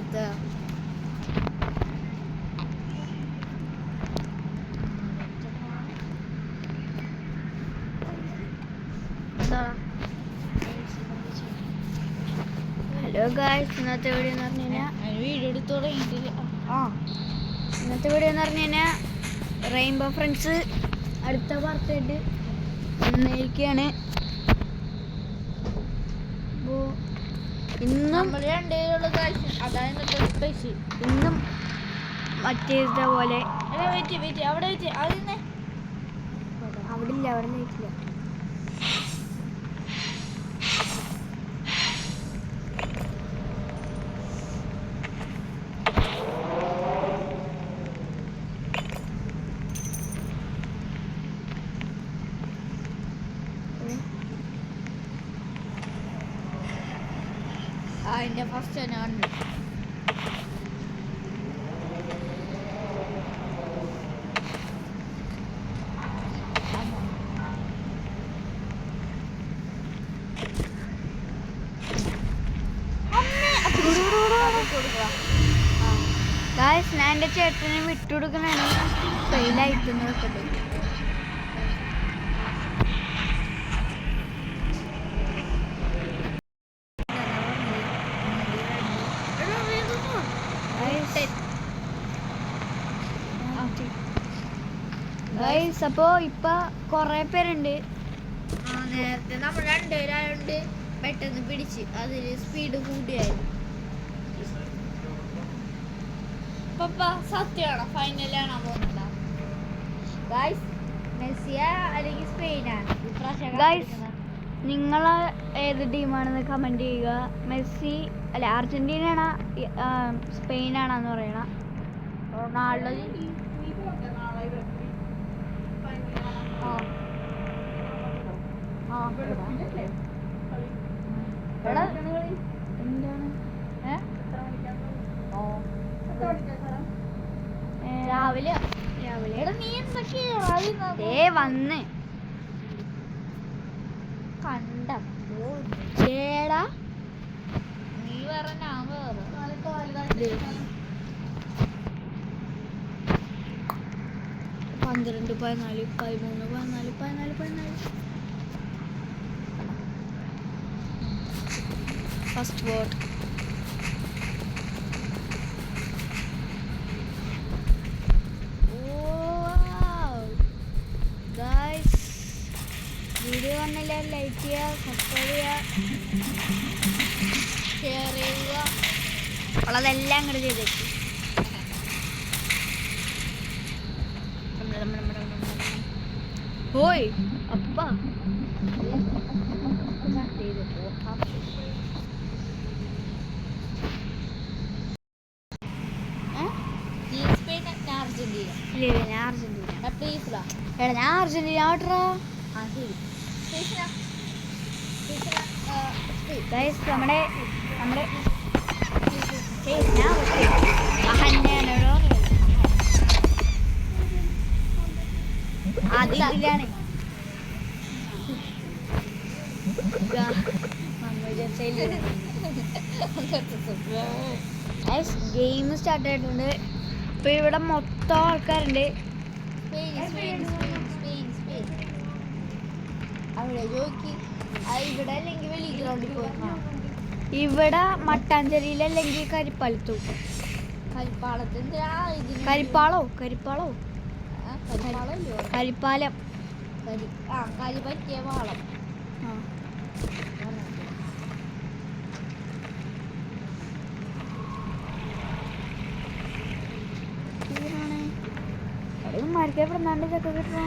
അടുത്ത hello guys, ഇന്നത്തെ video എന്ന് പറഞ്ഞു കഴിഞ്ഞാൽ വീഡിയോ എടുത്ത് തുടങ്ങിയിട്ടില്ല. ഇന്നത്തെ വീഡിയോ എന്ന് പറഞ്ഞു കഴിഞ്ഞാൽ റെയിൻബോ ഫ്രണ്ട്സ് അടുത്ത ബർത്ത്ഡേ വന്നിരിക്കുകയാണ്. അപ്പോൾ ഇന്നും ഇന്നും മറ്റേത്തെ പോലെ അവിടെ അവിടെ ഇല്ല, അവിടെ ലൈറ്റില്ല. അതിന്റെ ഫസ്റ്റ് തന്നെ കണ്ടു. ഗായ്സ്, ഞാൻ എൻ്റെ ചേട്ടനെ വിട്ടുകൊടുക്കണാണ് ഫെയിലായിട്ടെന്ന് വെക്കട്ടെ. ഗായ്സ്, അപ്പോൾ ഇപ്പം കുറേ പേരുണ്ട്. നേരത്തെ നമ്മൾ രണ്ടുപേരായോണ്ട് പെട്ടെന്ന് പിടിച്ച് അതിന് സ്പീഡ് കൂടിയായിരുന്നു. പപ്പ സത്യമാണോ ഫൈനൽ കാണാൻ പോകുന്നുണ്ടോ? ഗായ്സ്, മെസ്സിയാ അല്ലെങ്കിൽ സ്പെയിനാണ് ഗായ്സ്, നിങ്ങൾ ഏത് ടീമാണെന്ന് കമൻറ്റ് ചെയ്യുക. മെസ്സി അല്ല അർജൻറ്റീനയാണോ സ്പെയിനാണെന്ന് പറയണം. റൊണാൾഡോ എന്താണ് രാവിലെ നീ വന്ന് കണ്ടേടാ. നീ വേറെ ഞാൻ വേറെ 12, 14, 13, 14, 14, 14. First vote. ഗായ്സ്, വീഡിയോ വന്നില്ല ലൈക്ക് ചെയ്യുക, സബ്സ്ക്രൈബ് ചെയ്യുക, ഷെയർ ചെയ്യുക. ഉള്ളതെല്ലാം ഇങ്ങോട്ട് ചെയ്തേക്ക്. ഹോയ് അപ്പ ഞാൻ അർജന്റീന ഓട്ടറാ. നമ്മുടെ അതിലാണ് ഗെയിം സ്റ്റാർട്ട് ആയിട്ടുണ്ട്. ഇപ്പൊ ഇവിടെ മൊത്തം ആൾക്കാരുണ്ട്. ഇവിടെ മട്ടാഞ്ചേരിയിലല്ലെങ്കിൽ കരിപ്പാലത്തും. കരിപ്പാളോ കരിപ്പാലം കരി പറ്റിയ പാളം. മരിക്കപ്പെടാണ്ട് ചക്ക കിട്ടണ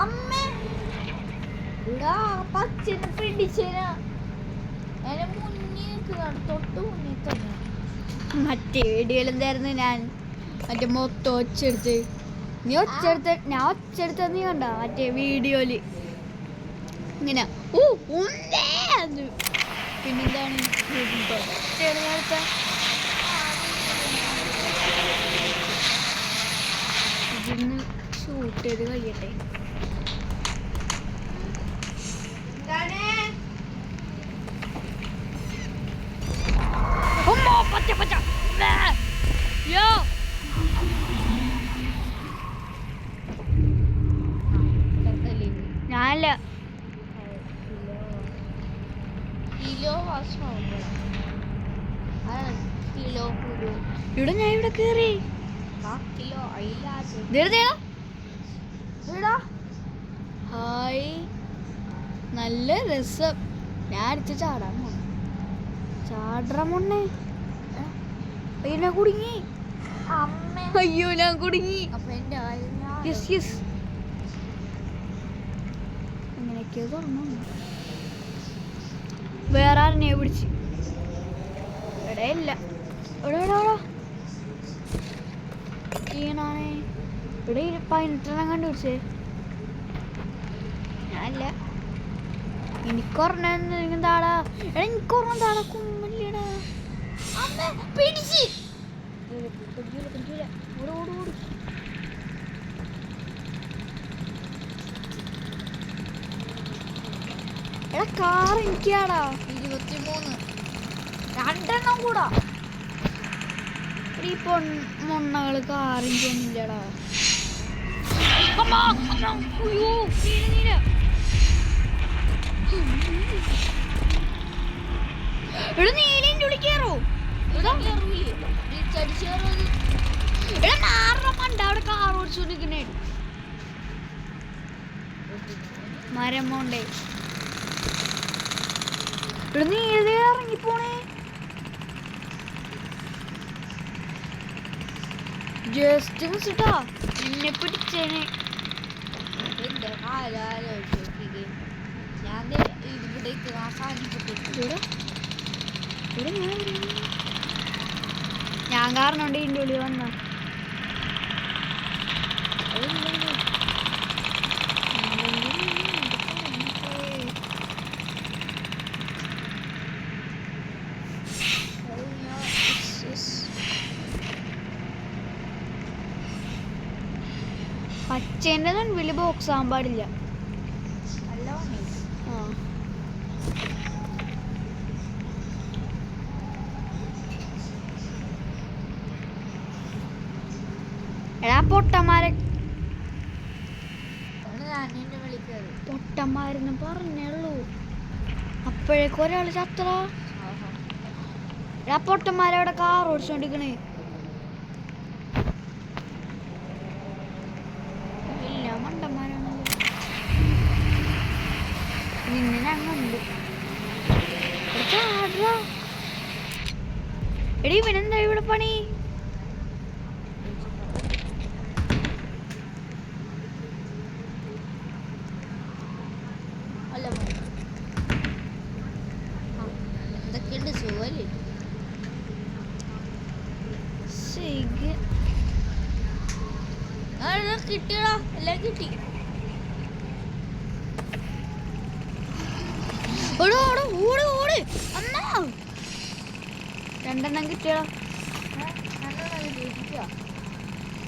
അമ്മേ ഇവിടെ പച്ചനെ പിടിച്ചേനാ എന്നെ മുന്നിൽ തൊട്ട് മുന്നിൽ തന്നെ. മറ്റേ വീഡിയോയിൽ എന്തായിരുന്നു ഞാൻ മറ്റേ മൊത്തം ഒച്ചെടുത്ത് ഞാൻ ഒച്ചെടുത്ത നീ കണ്ട മറ്റേ വീഡിയോയില് ഇങ്ങനെ പിന്നെന്താണ് ഇതിന്ന് ഷൂട്ട് ചെയ്ത് കഴിയട്ടെ. പച്ച കിലോ കുരു ഇവിടെ ഞാൻ ഇവിടെ കേറി കിലോ അയിലാസ് ഹായ് നല്ല രസം. ഞാൻ അടിച്ച് ചാടാൻ പോണം. ചാടറ മുന്നേ അയ്യോ ഞാൻ കുടുങ്ങി. അമ്മ അയ്യോ ഞാൻ കുടുങ്ങി. അപ്പൊ എന്റെ യെസ് യെസ് അങ്ങനെയൊക്കെ തുറന്നു. വേറെ ആരെന്നെ പിടിച്ച് ഇടയില്ല. ഇവിടെ ീണാണേ ഇവിടെ 18 കണ്ടുപിടിച്ചേ. ഞാനില്ല. എനിക്കൊരെണ്ണം താടാ. എടാ എനിക്കൊരെണ്ണം താടാ. കുമ്മല്ലേടാ. പിടിച്ച് എടാ കാർ എനിക്കാടാ. 23 രണ്ടെണ്ണം കൂടാ. ഈ മൊണ്ണകള് കാറിഞ്ചൊന്നുമില്ലടാ. ഇവിടെ നീലിന്റെ ഉള്ളിൽ കയറോ? മണ്ട അവിടെ കാർ ഓടിച്ചോണ്ടിരിക്കണേ. മരം പോണ്ടേ. ഇവിടെ നീല ഇറങ്ങിപ്പോണേ. ജസ്റ്റ് മിസ്സിട്ടാ എന്നെ പിടിച്ചേനെ. ഞാൻ ഇവിടേക്ക് ഞാൻ കാരണമുണ്ട് ഇതിൻ്റെ ഉള്ളിൽ വന്ന. പച്ചേൻ്റെ വലിയ ബോക്സ് ആകാൻ പാടില്ല. എടാ പൊട്ടന്മാരെന്ന് പറഞ്ഞുള്ളൂ. അപ്പോഴേക്കും ഒരാൾ ചത്ര. എടാ പൊട്ടന്മാരവിടെ കാർ ഓടിച്ചോണ്ടിരിക്കണേ. എല്ലാ മണ്ടന്മാരാണല്ലോ. നിന്നെ ഞങ്ങളുണ്ട്. എടീ ഇവനെന്താ ഇവിടെ പണി? എന്തൊക്കെയുണ്ട് സുഖല്ലേ? കിട്ടിയടാ, എല്ലാം കിട്ടി. രണ്ടെണ്ണം കിട്ടിയടാ.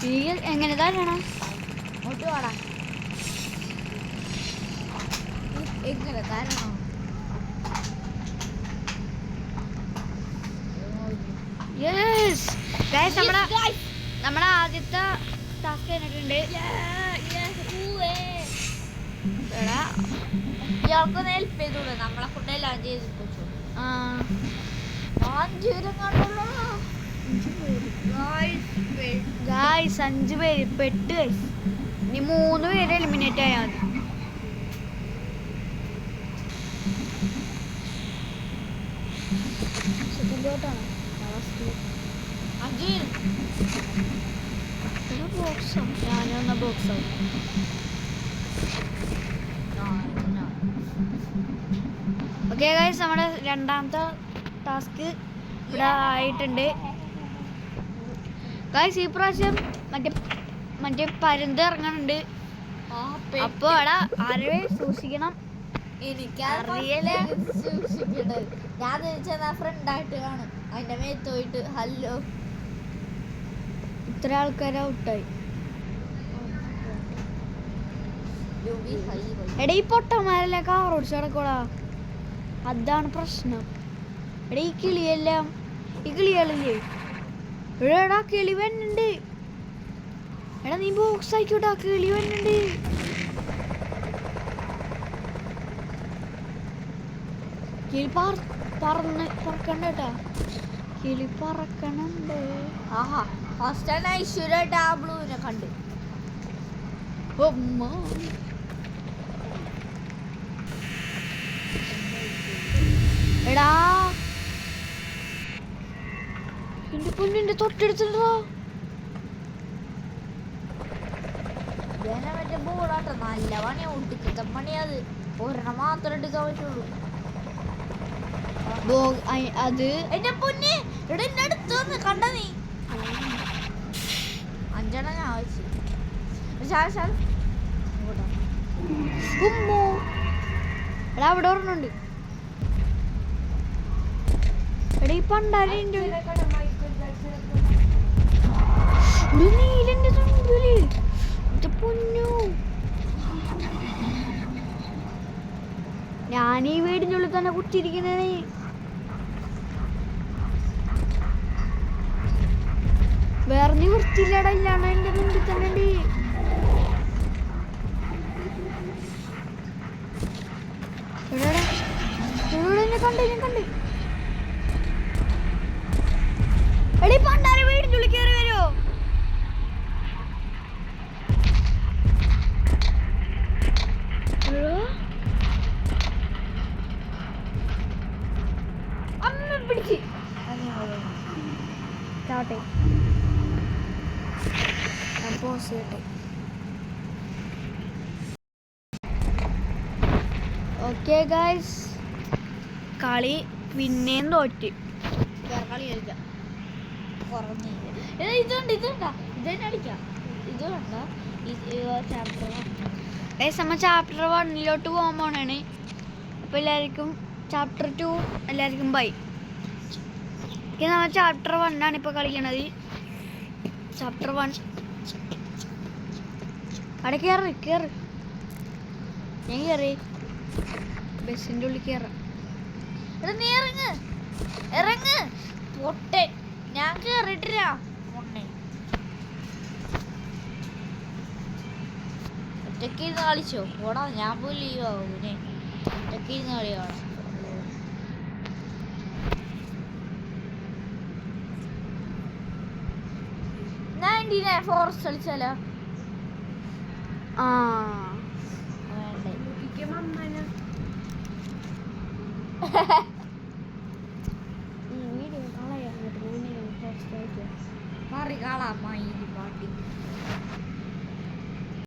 നീ എങ്ങനെ തരണം? അങ്ങോട്ട് വാടാ. എങ്ങനെ തരണം? നമ്മുടെ ആദ്യത്തെ ടാസ്ക് കഴിഞ്ഞിട്ടുണ്ട്. ഇയാൾക്കൊന്ന് ഹെൽപ്പ് ചെയ്തൂടെ? നമ്മളെ കൊണ്ട് എല്ലാം ചെയ്ത് 5 പേര് പെട്ട്. ഇനി 3 പേര് എലിമിനേറ്റ് ആയാൽ മതി. ഞാനൊന്ന ബോക്സ് ഓക്കെ ഗൈസ്, നമ്മുടെ രണ്ടാമത്തെ ടാസ്ക് ഇവിടെ ആയിട്ടുണ്ട് ഗൈസ്. ഈ പ്രാവശ്യം മറ്റേ പരുന്ത് ഇറങ്ങുന്നുണ്ട്. അപ്പൊ അവിടെ ആരെ സൂക്ഷിക്കണം. എനിക്കറിയില്ല സൂക്ഷിക്കണത്. ഞാൻ തിരിച്ചെന്നാ ഫ്രണ്ടായിട്ട് കാണും. അതിന്റെ മേത്ത് പോയിട്ട് ഹലോ. ഇത്ര ആൾക്കാരെ ഔട്ടായി. എടാ ഈ പൊട്ടന്മാരെല്ലാം കാർ ഓടിച്ച് നടക്കൂടാ. അതാണ് പ്രശ്നം. എടാ ഈ കിളിയെല്ലാം ഈ കിളികളില്ലേ? എടാ കിളി വന്നുണ്ട്. എടാ നീ ബോക്സ് ആയിക്കോട്ടാ. കിളി വന്നുണ്ട്. കിളി പറക്കണ്ട കേട്ടാ. കിളി പറക്കണുണ്ട്. ആഹാ ഫസ്റ്റ് ടൈം ഐശ്വര്യ ടാബ്ലൂവിനെ കണ്ട്. ഉമ്മ. എടാ എന്റെ പൊന്നിന്റെ തൊട്ടടുത്തുണ്ടോ? ഇതന്നെ മറ്റേ ബോളാട്ടോ, നല്ല പണിയാ, ഒടുക്കത്തെ പണിയാ അത്. ഒരെണ്ണം മാത്രം എടുക്കാൻ പറ്റുള്ളൂ. അത് എന്റെ പൊന്നെ ഇവിടെ എന്റെ അടുത്ത് വന്ന് കണ്ട നീ. 5 ഞാൻ വെച്ചു. ഉമ്മോ. എടാ അവിടെ ഒരെണ്ണുണ്ട്. എടാ ഈ പണ്ടാരുണ്ട്. ഒരു നീലന്റെ ചുണ്ടില്. എന്റെ പൊന്നു. ഞാൻ ഈ വീടിന്റെ ഉള്ളിൽ തന്നെ കുത്തിയിരിക്കുന്നേ. വേറെ നിവൃത്തിയില്ലടാ, ഇല്ലാണ്ട് എന്റെ മുമ്പിൽ തന്നെ ഉണ്ട്. കണ്ട് എടീ പണ്ടാരെ വീടിന്റെ ഉള്ളിൽ കയറി വരുമോ? അമ്മ പിടിച്ച് ചാവട്ടെ. ഞാൻ പോസ് ചെയ്യട്ടെ. ഓക്കെ ഗൈസ്, കളി പിന്നെയും തോറ്റ്. കളി കളിക്കാം. ഇതുണ്ട് ഇതന്നെ അടിക്കാം. ഇത് കണ്ട ചാപ്റ്റർ നമ്മൾ ചാപ്റ്റർ 1 പോകാൻ പോണാണ്. അപ്പോൾ എല്ലാവർക്കും ചാപ്റ്റർ 2 എല്ലാവർക്കും ബൈ. നമ്മൾ ചാപ്റ്റർ 1 ആണ് ഇപ്പോൾ കളിക്കണത്. ചാപ്റ്റർ 1 അവിടെ കയറി ഞാൻ കയറി ബസ്സിൻ്റെ ഉള്ളിൽ കയറാം. നീ ഇറങ്ങ് പൊട്ടെ. ഞാൻ കേറിട്ടില്ല പൊണ്ണെ. ഒറ്റയ്ക്ക് ഇരുന്ന് കളിച്ചോ പോടാ. ഞാൻ പോയി ലീവ് ആവും. പിന്നെ ഒറ്റയ്ക്ക് ഇരുന്ന് കളി കാണാം. ഫോറസ്റ്റ് കളിച്ചാലോ? മാറി കാണാം പാട്ടി.